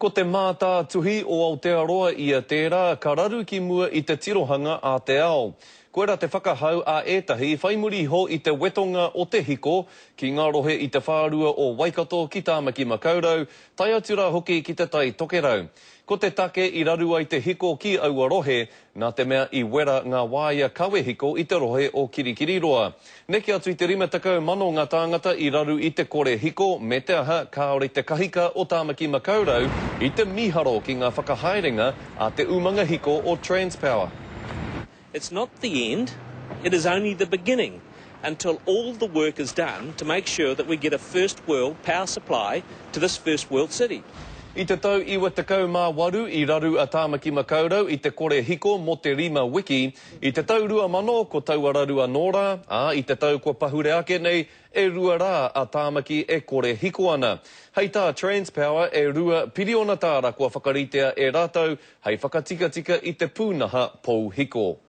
Ko te mātā tuhi o Aotearoa i a tērā, ka raru ki mua i te tirohanga a te ao. Koera te whakahau a ētahi, whaimuri ho i te wetonga o te hiko, ki ngā rohe i te whārua o Waikato ki Tāmaki Makaurau, tai atura hoki ki te tai Tokerau. Ko te take i raru ai te hiko ki Awarohe, nā te mea i wera ngā wāia kawe hiko i te rohe o Kirikiriroa. Neke atu i te 50 mano ngā tāngata i raru i te kore hiko, me te aha kāore te kahika o Tāmaki Makaurau, i te miharo ki ngā whakahaerenga a te umanga hiko o Transpower. It's not the end, it is only the beginning, until all the work is done to make sure that we get a first world power supply to this first world city. I te tau 28 i raru a Tāmaki Makaurau i te kore hiko mo te rima wiki, i te tau 2000 ko Tauararu a Nora, i te tau ko pahure ake nei, e rua rā a Tāmaki e kore hiko ana. Hei tā Transpower e rua piriona tāra kua whakaritea e rātou, hei whakatika tika i te pūnaha pou hiko.